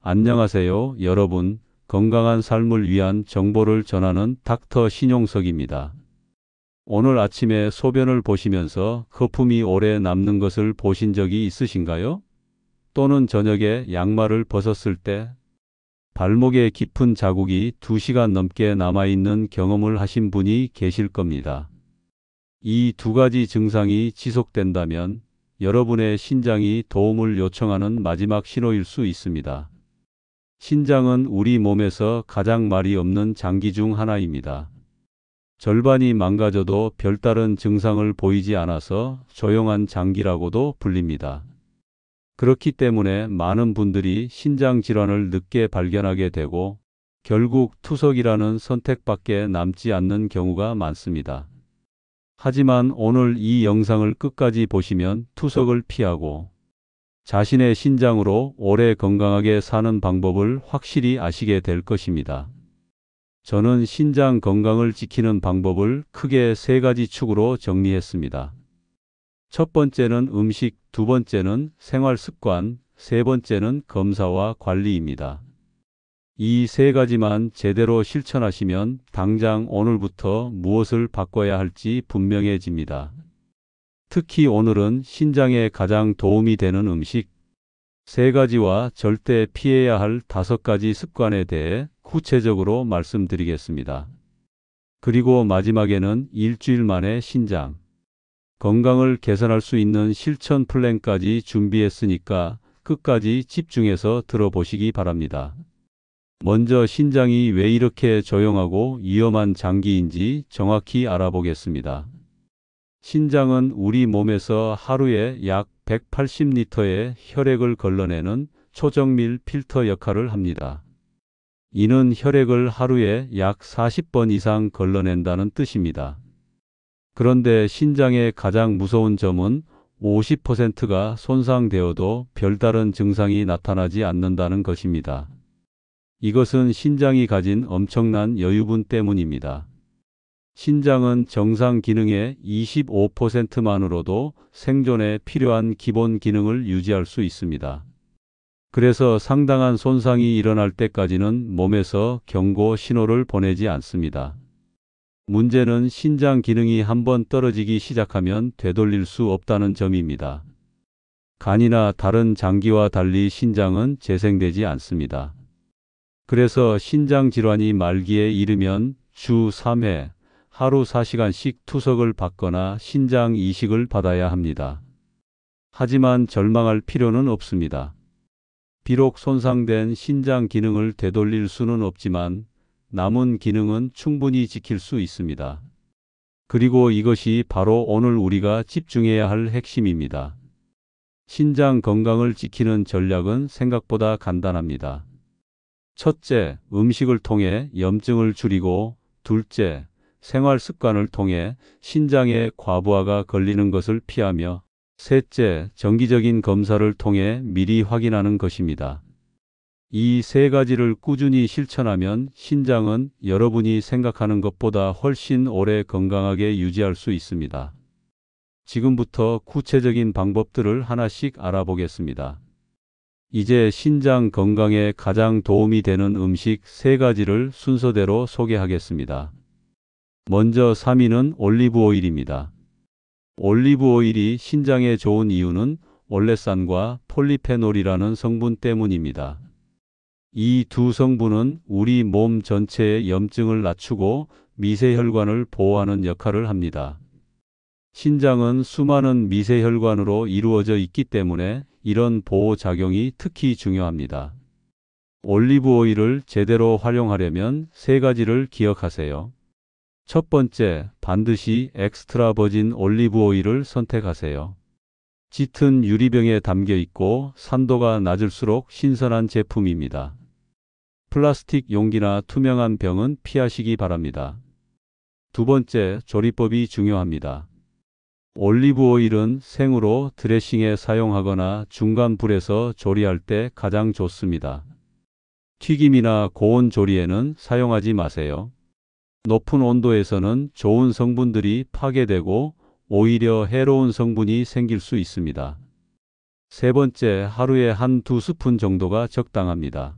안녕하세요, 여러분. 건강한 삶을 위한 정보를 전하는 닥터 신용석입니다. 오늘 아침에 소변을 보시면서 거품이 오래 남는 것을 보신 적이 있으신가요? 또는 저녁에 양말을 벗었을 때 발목에 깊은 자국이 2시간 넘게 남아있는 경험을 하신 분이 계실 겁니다. 이 두 가지 증상이 지속된다면 여러분의 신장이 도움을 요청하는 마지막 신호일 수 있습니다. 신장은 우리 몸에서 가장 말이 없는 장기 중 하나입니다. 절반이 망가져도 별다른 증상을 보이지 않아서 조용한 장기라고도 불립니다. 그렇기 때문에 많은 분들이 신장 질환을 늦게 발견하게 되고 결국 투석이라는 선택밖에 남지 않는 경우가 많습니다. 하지만 오늘 이 영상을 끝까지 보시면 투석을 피하고 자신의 신장으로 오래 건강하게 사는 방법을 확실히 아시게 될 것입니다. 저는 신장 건강을 지키는 방법을 크게 3가지 축으로 정리했습니다. 첫 번째는 음식, 두 번째는 생활 습관, 세 번째는 검사와 관리입니다. 이 3가지만 제대로 실천하시면 당장 오늘부터 무엇을 바꿔야 할지 분명해집니다. 특히 오늘은 신장에 가장 도움이 되는 음식 3가지와 절대 피해야 할 5가지 습관에 대해 구체적으로 말씀드리겠습니다. 그리고 마지막에는 일주일 만에 신장 건강을 개선할 수 있는 실천 플랜까지 준비했으니까 끝까지 집중해서 들어보시기 바랍니다. 먼저 신장이 왜 이렇게 조용하고 위험한 장기인지 정확히 알아보겠습니다. 신장은 우리 몸에서 하루에 약 180리터의 혈액을 걸러내는 초정밀 필터 역할을 합니다. 이는 혈액을 하루에 약 40번 이상 걸러낸다는 뜻입니다. 그런데 신장의 가장 무서운 점은 50%가 손상되어도 별다른 증상이 나타나지 않는다는 것입니다. 이것은 신장이 가진 엄청난 여유분 때문입니다. 신장은 정상 기능의 25%만으로도 생존에 필요한 기본 기능을 유지할 수 있습니다. 그래서 상당한 손상이 일어날 때까지는 몸에서 경고 신호를 보내지 않습니다. 문제는 신장 기능이 한번 떨어지기 시작하면 되돌릴 수 없다는 점입니다. 간이나 다른 장기와 달리 신장은 재생되지 않습니다. 그래서 신장 질환이 말기에 이르면 주 3회 하루 4시간씩 투석을 받거나 신장 이식을 받아야 합니다. 하지만 절망할 필요는 없습니다. 비록 손상된 신장 기능을 되돌릴 수는 없지만 남은 기능은 충분히 지킬 수 있습니다. 그리고 이것이 바로 오늘 우리가 집중해야 할 핵심입니다. 신장 건강을 지키는 전략은 생각보다 간단합니다. 첫째, 음식을 통해 염증을 줄이고, 둘째, 생활 습관을 통해 신장에 과부하가 걸리는 것을 피하며, 셋째, 정기적인 검사를 통해 미리 확인하는 것입니다. 이 3가지를 꾸준히 실천하면 신장은 여러분이 생각하는 것보다 훨씬 오래 건강하게 유지할 수 있습니다. 지금부터 구체적인 방법들을 하나씩 알아보겠습니다. 이제 신장 건강에 가장 도움이 되는 음식 3가지를 순서대로 소개하겠습니다. 먼저 3위는 올리브 오일입니다. 올리브 오일이 신장에 좋은 이유는 올레산과 폴리페놀이라는 성분 때문입니다. 이 두 성분은 우리 몸 전체의 염증을 낮추고 미세혈관을 보호하는 역할을 합니다. 신장은 수많은 미세혈관으로 이루어져 있기 때문에 이런 보호작용이 특히 중요합니다. 올리브 오일을 제대로 활용하려면 3가지를 기억하세요. 첫 번째, 반드시 엑스트라 버진 올리브 오일을 선택하세요. 짙은 유리병에 담겨 있고 산도가 낮을수록 신선한 제품입니다. 플라스틱 용기나 투명한 병은 피하시기 바랍니다. 두 번째, 조리법이 중요합니다. 올리브 오일은 생으로 드레싱에 사용하거나 중간 불에서 조리할 때 가장 좋습니다. 튀김이나 고온 조리에는 사용하지 마세요. 높은 온도에서는 좋은 성분들이 파괴되고 오히려 해로운 성분이 생길 수 있습니다. 세 번째, 하루에 한두 스푼 정도가 적당합니다.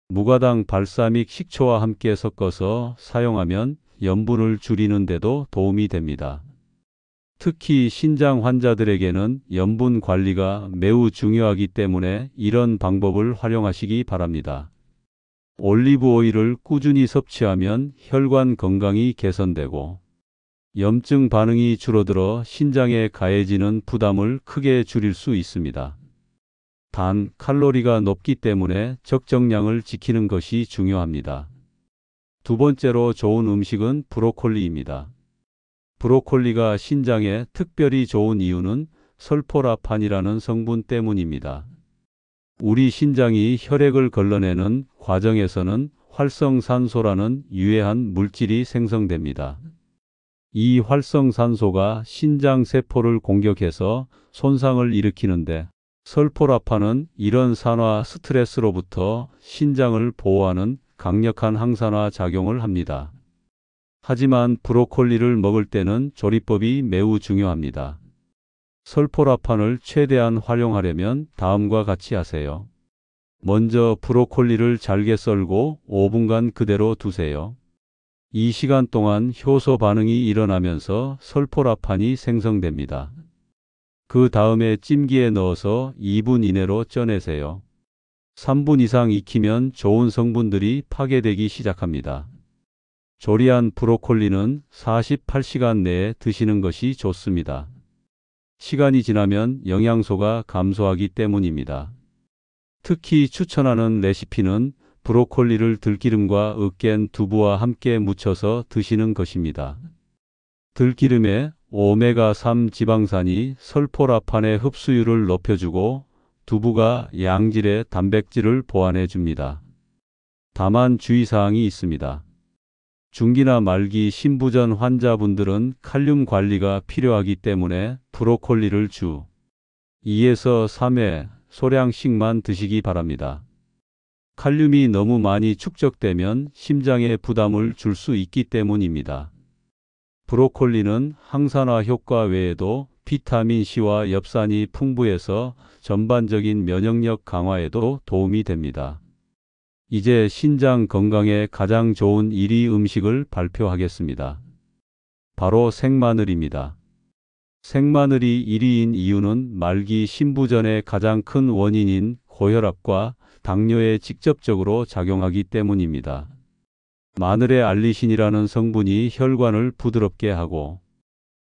무가당 발사믹 식초와 함께 섞어서 사용하면 염분을 줄이는 데도 도움이 됩니다. 특히 신장 환자들에게는 염분 관리가 매우 중요하기 때문에 이런 방법을 활용하시기 바랍니다. 올리브 오일을 꾸준히 섭취하면 혈관 건강이 개선되고 염증 반응이 줄어들어 신장에 가해지는 부담을 크게 줄일 수 있습니다. 단, 칼로리가 높기 때문에 적정량을 지키는 것이 중요합니다. 두 번째로 좋은 음식은 브로콜리입니다. 브로콜리가 신장에 특별히 좋은 이유는 설포라판이라는 성분 때문입니다. 우리 신장이 혈액을 걸러내는 과정에서는 활성산소라는 유해한 물질이 생성됩니다. 이 활성산소가 신장 세포를 공격해서 손상을 일으키는데 설포라판은 이런 산화 스트레스로부터 신장을 보호하는 강력한 항산화 작용을 합니다. 하지만 브로콜리를 먹을 때는 조리법이 매우 중요합니다. 설포라판을 최대한 활용하려면 다음과 같이 하세요. 먼저 브로콜리를 잘게 썰고 5분간 그대로 두세요. 이 시간 동안 효소 반응이 일어나면서 설포라판이 생성됩니다. 그 다음에 찜기에 넣어서 2분 이내로 쪄내세요. 3분 이상 익히면 좋은 성분들이 파괴되기 시작합니다. 조리한 브로콜리는 48시간 내에 드시는 것이 좋습니다. 시간이 지나면 영양소가 감소하기 때문입니다. 특히 추천하는 레시피는 브로콜리를 들기름과 으깬 두부와 함께 무쳐서 드시는 것입니다. 들기름에 오메가3 지방산이 설포라판의 흡수율을 높여주고 두부가 양질의 단백질을 보완해 줍니다. 다만 주의사항이 있습니다. 중기나 말기 신부전 환자분들은 칼륨 관리가 필요하기 때문에 브로콜리를 주 2에서 3회 소량씩만 드시기 바랍니다. 칼륨이 너무 많이 축적되면 심장에 부담을 줄 수 있기 때문입니다. 브로콜리는 항산화 효과 외에도 비타민C와 엽산이 풍부해서 전반적인 면역력 강화에도 도움이 됩니다. 이제 신장 건강에 가장 좋은 1위 음식을 발표하겠습니다. 바로 생마늘입니다. 생마늘이 1위인 이유는 말기 신부전의 가장 큰 원인인 고혈압과 당뇨에 직접적으로 작용하기 때문입니다. 마늘의 알리신이라는 성분이 혈관을 부드럽게 하고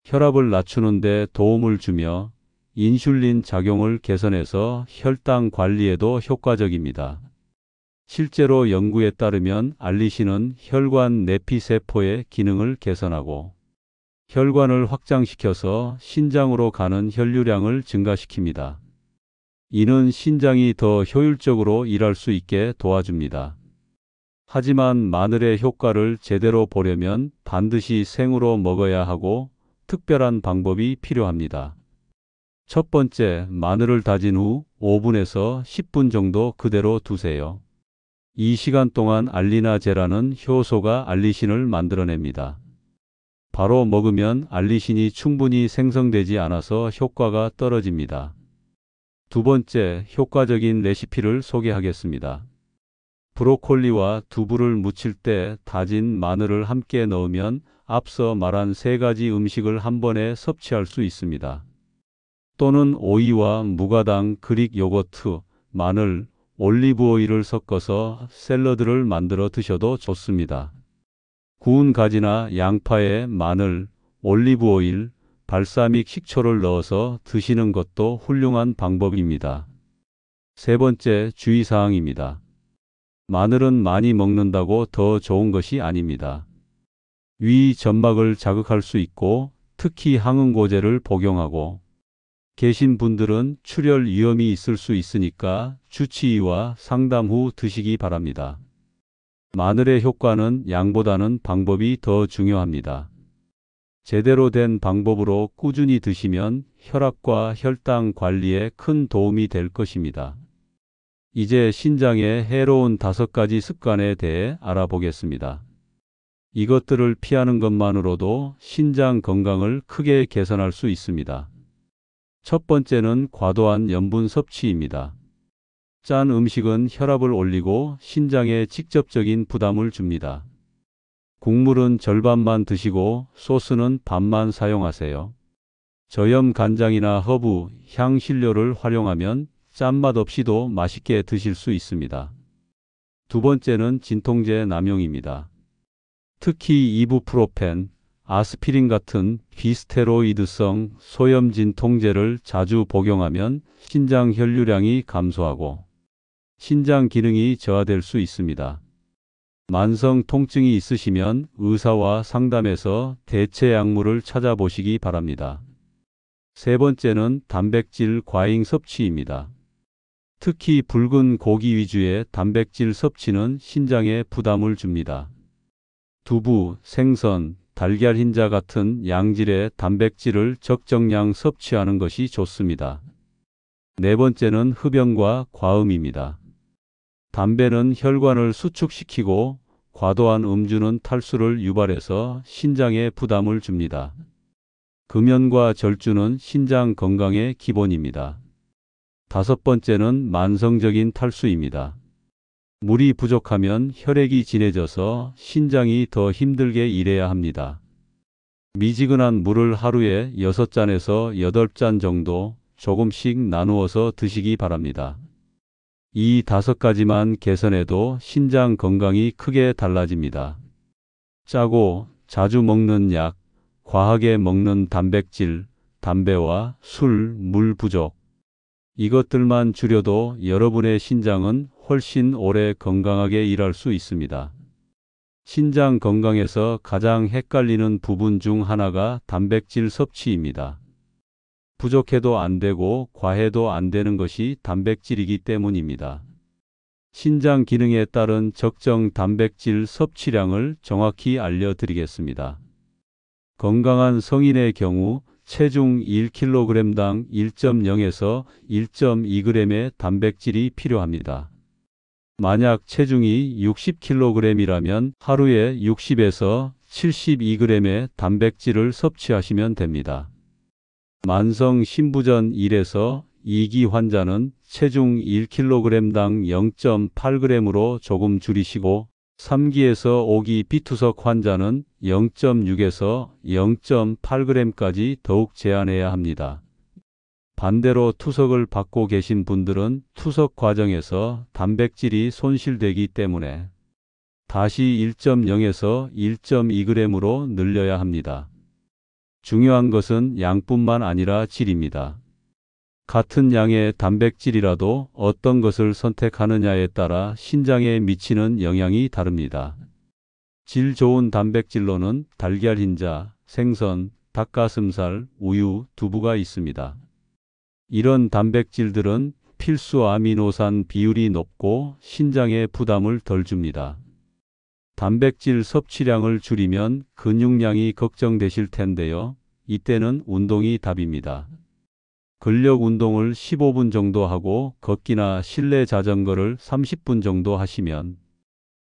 혈압을 낮추는 데 도움을 주며 인슐린 작용을 개선해서 혈당 관리에도 효과적입니다. 실제로 연구에 따르면 알리신은 혈관 내피세포의 기능을 개선하고 혈관을 확장시켜서 신장으로 가는 혈류량을 증가시킵니다. 이는 신장이 더 효율적으로 일할 수 있게 도와줍니다. 하지만 마늘의 효과를 제대로 보려면 반드시 생으로 먹어야 하고 특별한 방법이 필요합니다. 첫 번째, 마늘을 다진 후 5분에서 10분 정도 그대로 두세요. 이 시간 동안 알리나제라는 효소가 알리신을 만들어냅니다. 바로 먹으면 알리신이 충분히 생성되지 않아서 효과가 떨어집니다. 두 번째, 효과적인 레시피를 소개하겠습니다. 브로콜리와 두부를 무칠 때 다진 마늘을 함께 넣으면 앞서 말한 세 가지 음식을 한 번에 섭취할 수 있습니다. 또는 오이와 무가당, 그릭 요거트, 마늘, 올리브 오일을 섞어서 샐러드를 만들어 드셔도 좋습니다. 구운 가지나 양파에 마늘, 올리브 오일, 발사믹 식초를 넣어서 드시는 것도 훌륭한 방법입니다. 세 번째, 주의사항입니다. 마늘은 많이 먹는다고 더 좋은 것이 아닙니다. 위 점막을 자극할 수 있고 특히 항응고제를 복용하고 계신 분들은 출혈 위험이 있을 수 있으니까 주치의와 상담 후 드시기 바랍니다. 마늘의 효과는 양보다는 방법이 더 중요합니다. 제대로 된 방법으로 꾸준히 드시면 혈압과 혈당 관리에 큰 도움이 될 것입니다. 이제 신장에 해로운 5가지 습관에 대해 알아보겠습니다. 이것들을 피하는 것만으로도 신장 건강을 크게 개선할 수 있습니다. 첫 번째는 과도한 염분 섭취입니다. 짠 음식은 혈압을 올리고 신장에 직접적인 부담을 줍니다. 국물은 절반만 드시고 소스는 반만 사용하세요. 저염 간장이나 허브, 향신료를 활용하면 짠맛 없이도 맛있게 드실 수 있습니다. 두 번째는 진통제 남용입니다. 특히 이부프로펜, 아스피린 같은 비스테로이드성 소염 진통제를 자주 복용하면 신장 혈류량이 감소하고 신장 기능이 저하될 수 있습니다. 만성 통증이 있으시면 의사와 상담해서 대체 약물을 찾아보시기 바랍니다. 세 번째는 단백질 과잉 섭취입니다. 특히 붉은 고기 위주의 단백질 섭취는 신장에 부담을 줍니다. 두부, 생선, 달걀 흰자 같은 양질의 단백질을 적정량 섭취하는 것이 좋습니다. 네 번째는 흡연과 과음입니다. 담배는 혈관을 수축시키고 과도한 음주는 탈수를 유발해서 신장에 부담을 줍니다. 금연과 절주는 신장 건강의 기본입니다. 다섯 번째는 만성적인 탈수입니다. 물이 부족하면 혈액이 진해져서 신장이 더 힘들게 일해야 합니다. 미지근한 물을 하루에 6잔에서 8잔 정도 조금씩 나누어서 드시기 바랍니다. 이 5가지만 개선해도 신장 건강이 크게 달라집니다. 짜고 자주 먹는 약, 과하게 먹는 단백질, 담배와 술, 물 부족. 이것들만 줄여도 여러분의 신장은 훨씬 오래 건강하게 일할 수 있습니다. 신장 건강에서 가장 헷갈리는 부분 중 하나가 단백질 섭취입니다. 부족해도 안 되고 과해도 안 되는 것이 단백질이기 때문입니다. 신장 기능에 따른 적정 단백질 섭취량을 정확히 알려드리겠습니다. 건강한 성인의 경우 체중 1kg당 1.0에서 1.2g의 단백질이 필요합니다. 만약 체중이 60kg이라면 하루에 60에서 72g의 단백질을 섭취하시면 됩니다. 만성 신부전 1에서 2기 환자는 체중 1kg당 0.8g으로 조금 줄이시고 3기에서 5기 비투석 환자는 0.6에서 0.8g까지 더욱 제한해야 합니다. 반대로 투석을 받고 계신 분들은 투석 과정에서 단백질이 손실되기 때문에 다시 1.0에서 1.2g으로 늘려야 합니다. 중요한 것은 양뿐만 아니라 질입니다. 같은 양의 단백질이라도 어떤 것을 선택하느냐에 따라 신장에 미치는 영향이 다릅니다. 질 좋은 단백질로는 달걀 흰자, 생선, 닭가슴살, 우유, 두부가 있습니다. 이런 단백질들은 필수 아미노산 비율이 높고 신장에 부담을 덜 줍니다. 단백질 섭취량을 줄이면 근육량이 걱정되실 텐데요. 이때는 운동이 답입니다. 근력 운동을 15분 정도 하고 걷기나 실내 자전거를 30분 정도 하시면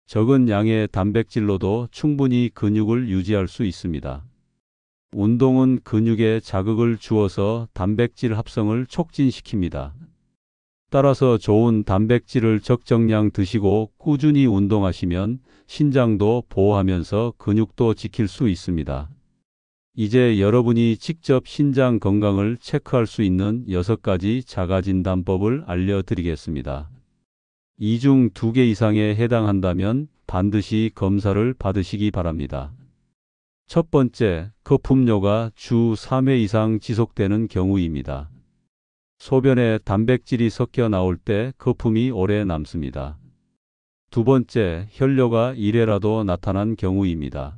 적은 양의 단백질로도 충분히 근육을 유지할 수 있습니다. 운동은 근육에 자극을 주어서 단백질 합성을 촉진시킵니다. 따라서 좋은 단백질을 적정량 드시고 꾸준히 운동하시면 신장도 보호하면서 근육도 지킬 수 있습니다. 이제 여러분이 직접 신장 건강을 체크할 수 있는 6가지 자가진단법을 알려드리겠습니다. 이 중 2개 이상에 해당한다면 반드시 검사를 받으시기 바랍니다. 첫 번째, 거품료가 주 3회 이상 지속되는 경우입니다. 소변에 단백질이 섞여 나올 때 거품이 오래 남습니다. 두 번째, 혈뇨가 1회라도 나타난 경우입니다.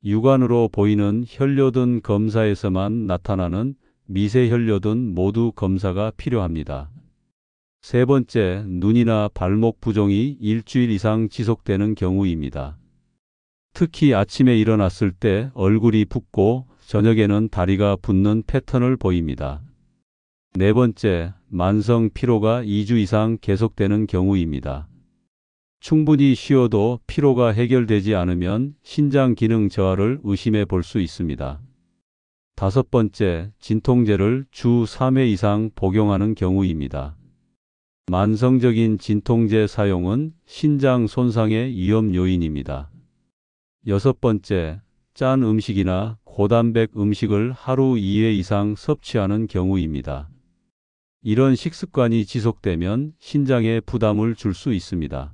육안으로 보이는 혈뇨든 검사에서만 나타나는 미세혈뇨든 모두 검사가 필요합니다. 세 번째, 눈이나 발목 부종이 일주일 이상 지속되는 경우입니다. 특히 아침에 일어났을 때 얼굴이 붓고 저녁에는 다리가 붓는 패턴을 보입니다. 네 번째, 만성 피로가 2주 이상 계속되는 경우입니다. 충분히 쉬어도 피로가 해결되지 않으면 신장 기능 저하를 의심해 볼 수 있습니다. 다섯 번째, 진통제를 주 3회 이상 복용하는 경우입니다. 만성적인 진통제 사용은 신장 손상의 위험 요인입니다. 여섯 번째, 짠 음식이나 고단백 음식을 하루 2회 이상 섭취하는 경우입니다. 이런 식습관이 지속되면 신장에 부담을 줄 수 있습니다.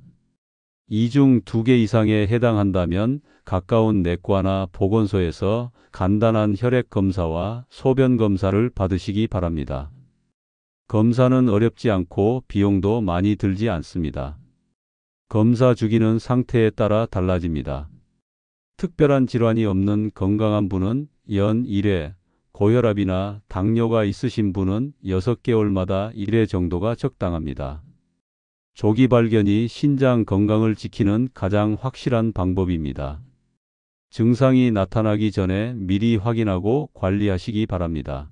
이 중 2개 이상에 해당한다면 가까운 내과나 보건소에서 간단한 혈액 검사와 소변 검사를 받으시기 바랍니다. 검사는 어렵지 않고 비용도 많이 들지 않습니다. 검사 주기는 상태에 따라 달라집니다. 특별한 질환이 없는 건강한 분은 연 1회, 고혈압이나 당뇨가 있으신 분은 6개월마다 1회 정도가 적당합니다. 조기 발견이 신장 건강을 지키는 가장 확실한 방법입니다. 증상이 나타나기 전에 미리 확인하고 관리하시기 바랍니다.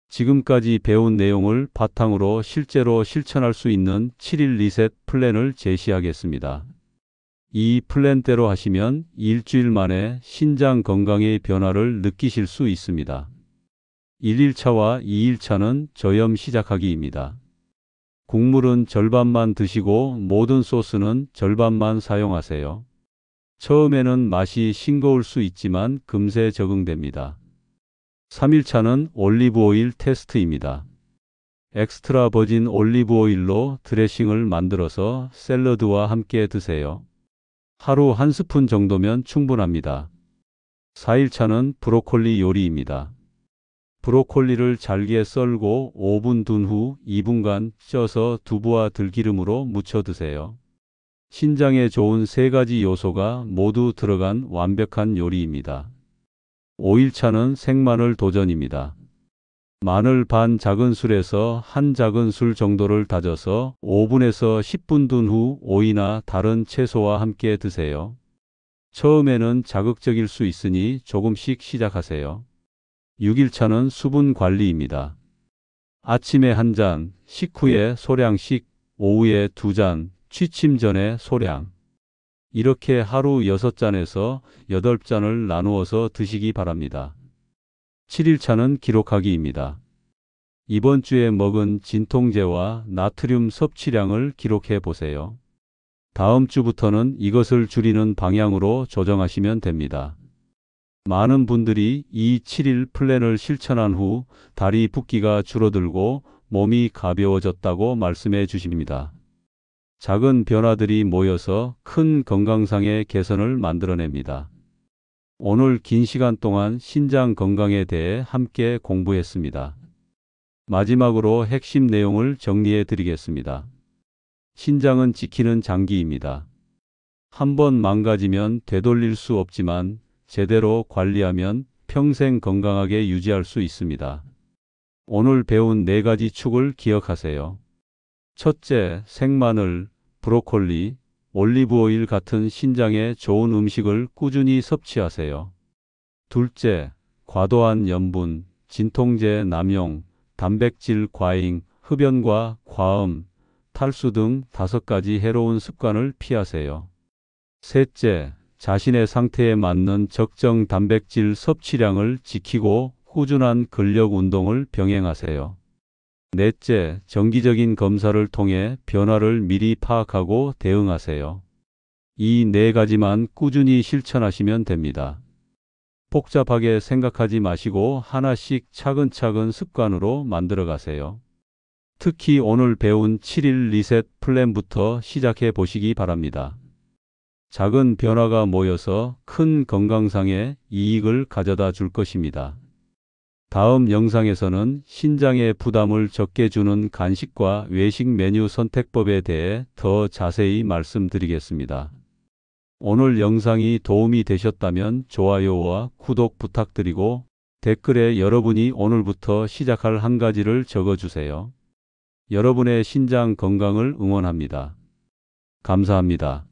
지금까지 배운 내용을 바탕으로 실제로 실천할 수 있는 7일 리셋 플랜을 제시하겠습니다. 이 플랜대로 하시면 일주일 만에 신장 건강의 변화를 느끼실 수 있습니다. 1일차와 2일차는 저염 시작하기입니다. 국물은 절반만 드시고 모든 소스는 절반만 사용하세요. 처음에는 맛이 싱거울 수 있지만 금세 적응됩니다. 3일차는 올리브 오일 테스트입니다. 엑스트라 버진 올리브 오일로 드레싱을 만들어서 샐러드와 함께 드세요. 하루 1스푼 정도면 충분합니다. 4일차는 브로콜리 요리입니다. 브로콜리를 잘게 썰고 5분 둔 후 2분간 쪄서 두부와 들기름으로 무쳐 드세요. 신장에 좋은 3가지 요소가 모두 들어간 완벽한 요리입니다. 5일차는 생마늘 도전입니다. 마늘 반 작은술에서 한 작은술 정도를 다져서 5분에서 10분 둔 후 오이나 다른 채소와 함께 드세요. 처음에는 자극적일 수 있으니 조금씩 시작하세요. 6일차는 수분 관리입니다. 아침에 1잔, 식후에 소량씩, 오후에 2잔, 취침 전에 소량. 이렇게 하루 6잔에서 8잔을 나누어서 드시기 바랍니다. 7일차는 기록하기입니다. 이번 주에 먹은 진통제와 나트륨 섭취량을 기록해 보세요. 다음 주부터는 이것을 줄이는 방향으로 조정하시면 됩니다. 많은 분들이 이 7일 플랜을 실천한 후 다리 붓기가 줄어들고 몸이 가벼워졌다고 말씀해 주십니다. 작은 변화들이 모여서 큰 건강상의 개선을 만들어냅니다. 오늘 긴 시간 동안 신장 건강에 대해 함께 공부했습니다. 마지막으로 핵심 내용을 정리해 드리겠습니다. 신장은 지키는 장기입니다. 한번 망가지면 되돌릴 수 없지만 제대로 관리하면 평생 건강하게 유지할 수 있습니다. 오늘 배운 4가지 축을 기억하세요. 첫째, 생마늘, 브로콜리, 올리브오일 같은 신장에 좋은 음식을 꾸준히 섭취하세요. 둘째, 과도한 염분, 진통제 남용, 단백질 과잉, 흡연과 과음, 탈수 등 5가지 해로운 습관을 피하세요. 셋째, 자신의 상태에 맞는 적정 단백질 섭취량을 지키고 꾸준한 근력 운동을 병행하세요. 넷째, 정기적인 검사를 통해 변화를 미리 파악하고 대응하세요. 이 4가지만 꾸준히 실천하시면 됩니다. 복잡하게 생각하지 마시고 하나씩 차근차근 습관으로 만들어 가세요. 특히 오늘 배운 7일 리셋 플랜부터 시작해 보시기 바랍니다. 작은 변화가 모여서 큰 건강상의 이익을 가져다 줄 것입니다. 다음 영상에서는 신장에 부담을 적게 주는 간식과 외식 메뉴 선택법에 대해 더 자세히 말씀드리겠습니다. 오늘 영상이 도움이 되셨다면 좋아요와 구독 부탁드리고 댓글에 여러분이 오늘부터 시작할 한 가지를 적어주세요. 여러분의 신장 건강을 응원합니다. 감사합니다.